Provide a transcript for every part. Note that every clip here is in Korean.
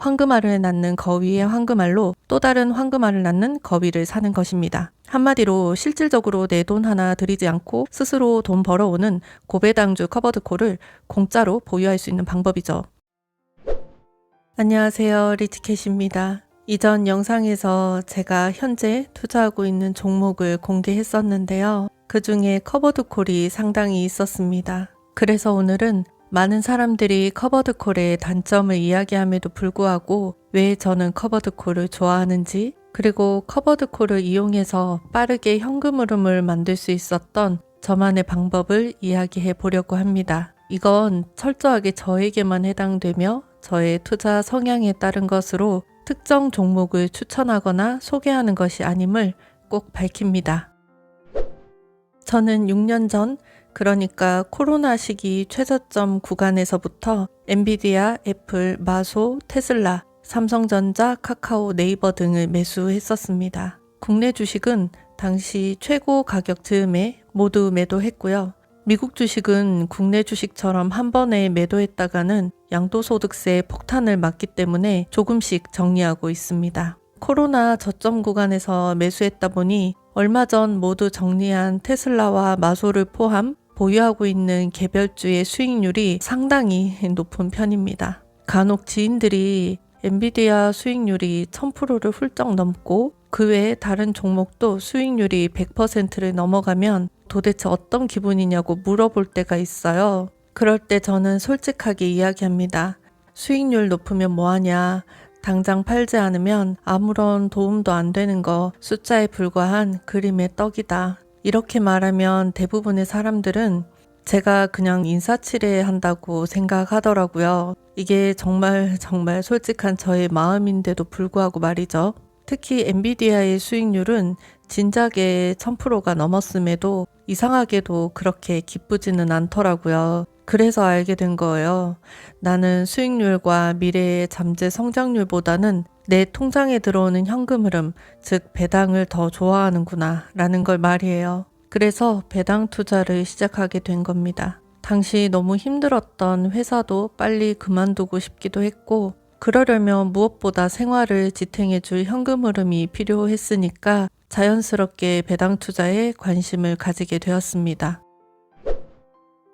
황금알을 낳는 거위의 황금알로 또 다른 황금알을 낳는 거위를 사는 것입니다. 한마디로 실질적으로 내 돈 하나 들이지 않고 스스로 돈 벌어오는 고배당주 커버드콜을 공짜로 보유할 수 있는 방법이죠. 안녕하세요, 리치캣입니다. 이전 영상에서 제가 현재 투자하고 있는 종목을 공개했었는데요. 그 중에 커버드콜이 상당히 있었습니다. 그래서 오늘은 많은 사람들이 커버드콜의 단점을 이야기함에도 불구하고 왜 저는 커버드콜을 좋아하는지, 그리고 커버드콜을 이용해서 빠르게 현금 흐름을 만들 수 있었던 저만의 방법을 이야기해 보려고 합니다. 이건 철저하게 저에게만 해당되며 저의 투자 성향에 따른 것으로 특정 종목을 추천하거나 소개하는 것이 아님을 꼭 밝힙니다. 저는 6년 전, 그러니까 코로나 시기 최저점 구간에서부터 엔비디아, 애플, 마소, 테슬라, 삼성전자, 카카오, 네이버 등을 매수했었습니다. 국내 주식은 당시 최고 가격 즈음에 모두 매도했고요. 미국 주식은 국내 주식처럼 한 번에 매도했다가는 양도소득세 폭탄을 맞기 때문에 조금씩 정리하고 있습니다. 코로나 저점 구간에서 매수했다 보니 얼마 전 모두 정리한 테슬라와 마소를 포함 보유하고 있는 개별주의 수익률이 상당히 높은 편입니다. 간혹 지인들이 엔비디아 수익률이 1000%를 훌쩍 넘고 그 외에 다른 종목도 수익률이 100%를 넘어가면 도대체 어떤 기분이냐고 물어볼 때가 있어요. 그럴 때 저는 솔직하게 이야기합니다. 수익률 높으면 뭐하냐. 당장 팔지 않으면 아무런 도움도 안 되는 거 숫자에 불과한 그림의 떡이다. 이렇게 말하면 대부분의 사람들은 제가 그냥 인사치레 한다고 생각하더라고요. 이게 정말 솔직한 저의 마음인데도 불구하고 말이죠. 특히 엔비디아의 수익률은 진작에 1000%가 넘었음에도 이상하게도 그렇게 기쁘지는 않더라고요. 그래서 알게 된 거예요. 나는 수익률과 미래의 잠재 성장률보다는 내 통장에 들어오는 현금 흐름, 즉 배당을 더 좋아하는구나 라는 걸 말이에요. 그래서 배당 투자를 시작하게 된 겁니다. 당시 너무 힘들었던 회사도 빨리 그만두고 싶기도 했고, 그러려면 무엇보다 생활을 지탱해줄 현금 흐름이 필요했으니까 자연스럽게 배당 투자에 관심을 가지게 되었습니다.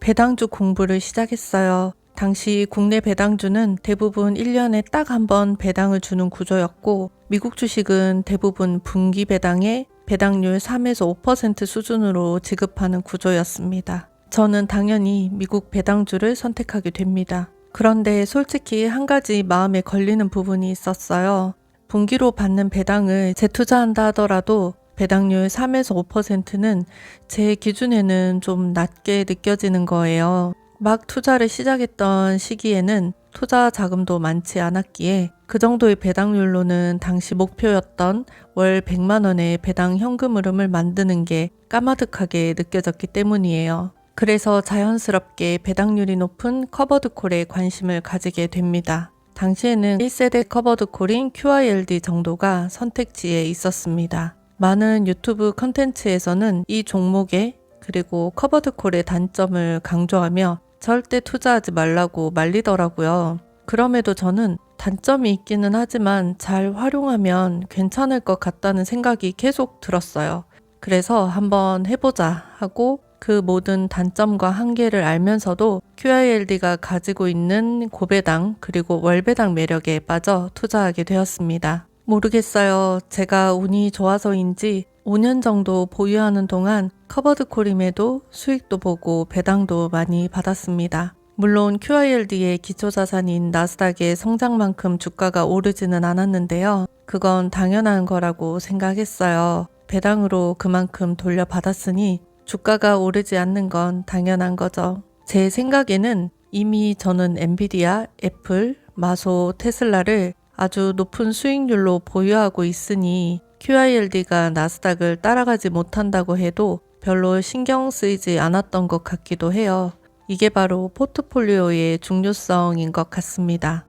배당주 공부를 시작했어요. 당시 국내 배당주는 대부분 1년에 딱 한 번 배당을 주는 구조였고, 미국 주식은 대부분 분기 배당에 배당률 3에서 5% 수준으로 지급하는 구조였습니다. 저는 당연히 미국 배당주를 선택하게 됩니다. 그런데 솔직히 한 가지 마음에 걸리는 부분이 있었어요. 분기로 받는 배당을 재투자한다 하더라도 배당률 3에서 5%는 제 기준에는 좀 낮게 느껴지는 거예요. 막 투자를 시작했던 시기에는 투자 자금도 많지 않았기에 그 정도의 배당률로는 당시 목표였던 월 100만 원의 배당 현금 흐름을 만드는 게 까마득하게 느껴졌기 때문이에요. 그래서 자연스럽게 배당률이 높은 커버드콜에 관심을 가지게 됩니다. 당시에는 1세대 커버드콜인 QILD 정도가 선택지에 있었습니다. 많은 유튜브 컨텐츠에서는 이 종목의 그리고 커버드콜의 단점을 강조하며 절대 투자하지 말라고 말리더라고요. 그럼에도 저는 단점이 있기는 하지만 잘 활용하면 괜찮을 것 같다는 생각이 계속 들었어요. 그래서 한번 해보자 하고 그 모든 단점과 한계를 알면서도 QILD가 가지고 있는 고배당 그리고 월배당 매력에 빠져 투자하게 되었습니다. 모르겠어요. 제가 운이 좋아서인지 5년 정도 보유하는 동안 커버드콜임에도 수익도 보고 배당도 많이 받았습니다. 물론 QILD의 기초자산인 나스닥의 성장만큼 주가가 오르지는 않았는데요. 그건 당연한 거라고 생각했어요. 배당으로 그만큼 돌려받았으니 주가가 오르지 않는 건 당연한 거죠. 제 생각에는 이미 저는 엔비디아, 애플, 마소, 테슬라를 아주 높은 수익률로 보유하고 있으니 QILD가 나스닥을 따라가지 못한다고 해도 별로 신경 쓰이지 않았던 것 같기도 해요. 이게 바로 포트폴리오의 중요성인 것 같습니다.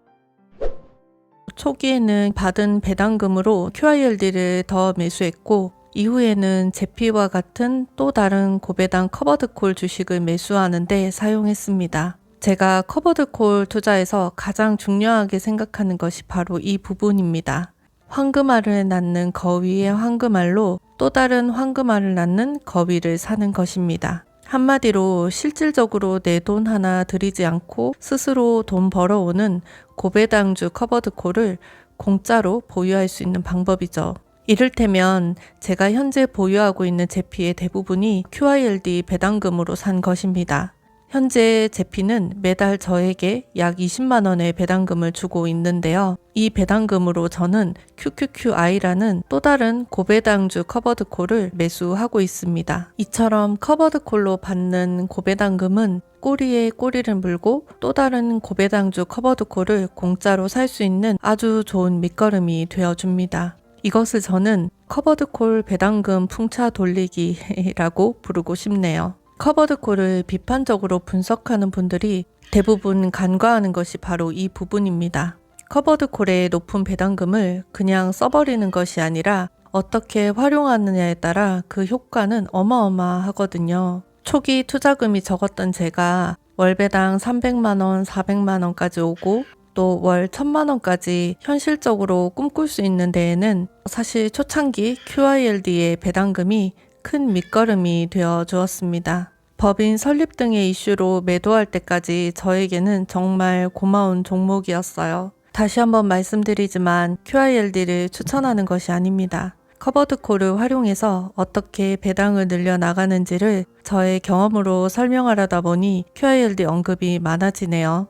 초기에는 받은 배당금으로 QILD를 더 매수했고 이후에는 제피와 같은 또 다른 고배당 커버드콜 주식을 매수하는 데 사용했습니다. 제가 커버드콜 투자에서 가장 중요하게 생각하는 것이 바로 이 부분입니다. 황금알을 낳는 거위의 황금알로 또 다른 황금알을 낳는 거위를 사는 것입니다. 한마디로 실질적으로 내 돈 하나 들이지 않고 스스로 돈 벌어오는 고배당주 커버드콜을 공짜로 보유할 수 있는 방법이죠. 이를테면 제가 현재 보유하고 있는 제피의 대부분이 QILD 배당금으로 산 것입니다. 현재 제피는 매달 저에게 약 20만 원의 배당금을 주고 있는데요. 이 배당금으로 저는 QQQI라는 또 다른 고배당주 커버드콜을 매수하고 있습니다. 이처럼 커버드콜로 받는 고배당금은 꼬리에 꼬리를 물고 또 다른 고배당주 커버드콜을 공짜로 살 수 있는 아주 좋은 밑거름이 되어줍니다. 이것을 저는 커버드콜 배당금 풍차 돌리기라고 부르고 싶네요. 커버드콜을 비판적으로 분석하는 분들이 대부분 간과하는 것이 바로 이 부분입니다. 커버드콜의 높은 배당금을 그냥 써버리는 것이 아니라 어떻게 활용하느냐에 따라 그 효과는 어마어마하거든요. 초기 투자금이 적었던 제가 월배당 300만 원, 400만 원까지 오고 또 월 1000만 원까지 현실적으로 꿈꿀 수 있는 데에는 사실 초창기 QILD의 배당금이 큰 밑거름이 되어 주었습니다. 법인 설립 등의 이슈로 매도할 때까지 저에게는 정말 고마운 종목이었어요. 다시 한번 말씀드리지만 QILD를 추천하는 것이 아닙니다. 커버드콜을 활용해서 어떻게 배당을 늘려나가는지를 저의 경험으로 설명하려다 보니 QILD 언급이 많아지네요.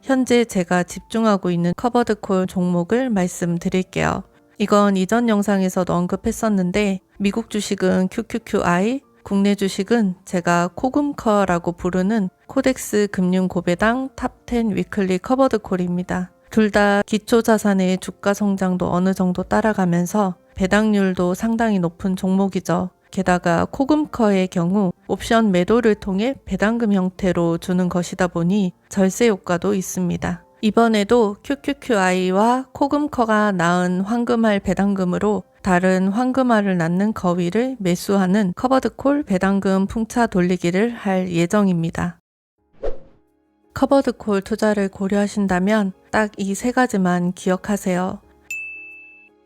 현재 제가 집중하고 있는 커버드콜 종목을 말씀드릴게요. 이건 이전 영상에서도 언급했었는데 미국 주식은 QQQI, 국내 주식은 제가 코금커라고 부르는 코덱스 금융 고배당 탑10 위클리 커버드콜입니다. 둘 다 기초자산의 주가 성장도 어느 정도 따라가면서 배당률도 상당히 높은 종목이죠. 게다가 코금커의 경우 옵션 매도를 통해 배당금 형태로 주는 것이다 보니 절세 효과도 있습니다. 이번에도 QQQI와 코금커가 낳은 황금알 배당금으로 다른 황금알을 낳는 거위를 매수하는 커버드콜 배당금 풍차 돌리기를 할 예정입니다. 커버드콜 투자를 고려하신다면 딱 이 세 가지만 기억하세요.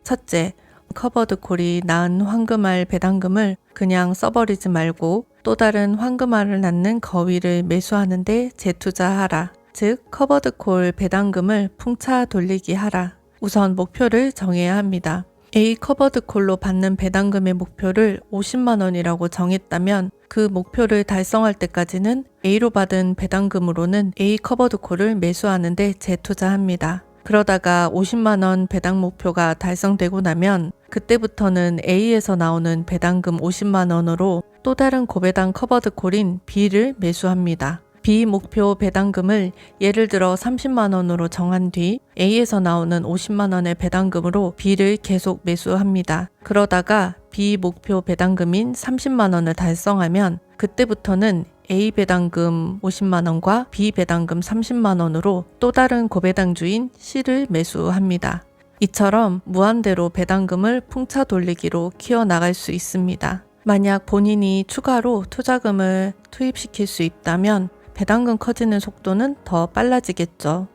첫째, 커버드콜이 낳은 황금알 배당금을 그냥 써버리지 말고 또 다른 황금알을 낳는 거위를 매수하는데 재투자하라. 즉, 커버드콜 배당금을 풍차 돌리기 하라. 우선 목표를 정해야 합니다. A 커버드콜로 받는 배당금의 목표를 50만 원이라고 정했다면 그 목표를 달성할 때까지는 A로 받은 배당금으로는 A 커버드콜을 매수하는데 재투자합니다. 그러다가 50만 원 배당 목표가 달성되고 나면 그때부터는 A에서 나오는 배당금 50만 원으로 또 다른 고배당 커버드콜인 B를 매수합니다. B 목표 배당금을 예를 들어 30만 원으로 정한 뒤 A에서 나오는 50만 원의 배당금으로 B를 계속 매수합니다. 그러다가 B 목표 배당금인 30만 원을 달성하면 그때부터는 A 배당금 50만 원과 B 배당금 30만 원으로 또 다른 고배당주인 C를 매수합니다. 이처럼 무한대로 배당금을 풍차 돌리기로 키워나갈 수 있습니다. 만약 본인이 추가로 투자금을 투입시킬 수 있다면 배당금 커지는 속도는 더 빨라지겠죠.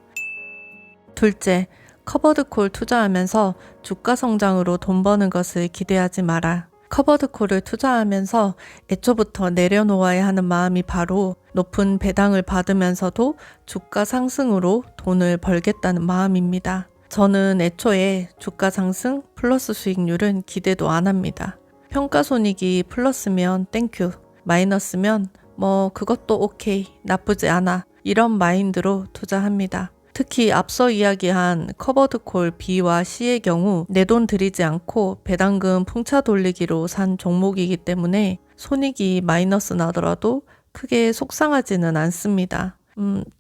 둘째, 커버드콜 투자하면서 주가 성장으로 돈 버는 것을 기대하지 마라. 커버드콜을 투자하면서 애초부터 내려놓아야 하는 마음이 바로 높은 배당을 받으면서도 주가 상승으로 돈을 벌겠다는 마음입니다. 저는 애초에 주가 상승 플러스 수익률은 기대도 안 합니다. 평가손익이 플러스면 땡큐, 마이너스면 그것도 오케이, 나쁘지 않아, 이런 마인드로 투자합니다. 특히 앞서 이야기한 커버드콜 B와 C의 경우 내 돈 들이지 않고 배당금 풍차 돌리기로 산 종목이기 때문에 손익이 마이너스 나더라도 크게 속상하지는 않습니다.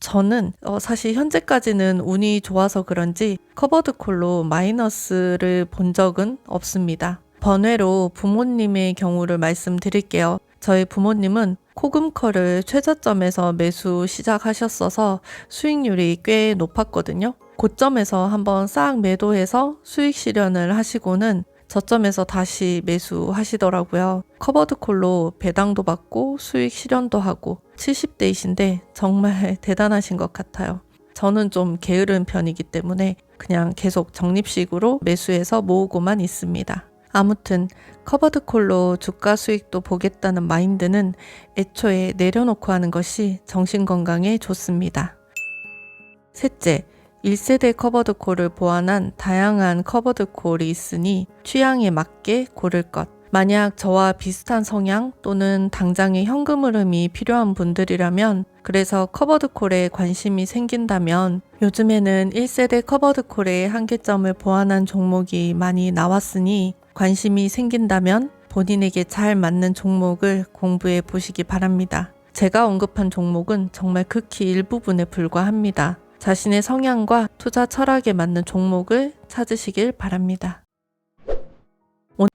저는 사실 현재까지는 운이 좋아서 그런지 커버드콜로 마이너스를 본 적은 없습니다. 번외로 부모님의 경우를 말씀드릴게요. 저희 부모님은 코금커를 최저점에서 매수 시작하셨어서 수익률이 꽤 높았거든요. 고점에서 한번 싹 매도해서 수익 실현을 하시고는 저점에서 다시 매수하시더라고요. 커버드콜로 배당도 받고 수익 실현도 하고 70대이신데 정말 대단하신 것 같아요. 저는 좀 게으른 편이기 때문에 그냥 계속 적립식으로 매수해서 모으고만 있습니다. 아무튼 커버드콜로 주가 수익도 보겠다는 마인드는 애초에 내려놓고 하는 것이 정신건강에 좋습니다. 셋째, 1세대 커버드콜을 보완한 다양한 커버드콜이 있으니 취향에 맞게 고를 것. 만약 저와 비슷한 성향 또는 당장의 현금 흐름이 필요한 분들이라면, 그래서 커버드콜에 관심이 생긴다면 요즘에는 1세대 커버드콜의 한계점을 보완한 종목이 많이 나왔으니 관심이 생긴다면 본인에게 잘 맞는 종목을 공부해 보시기 바랍니다. 제가 언급한 종목은 정말 극히 일부분에 불과합니다. 자신의 성향과 투자 철학에 맞는 종목을 찾으시길 바랍니다.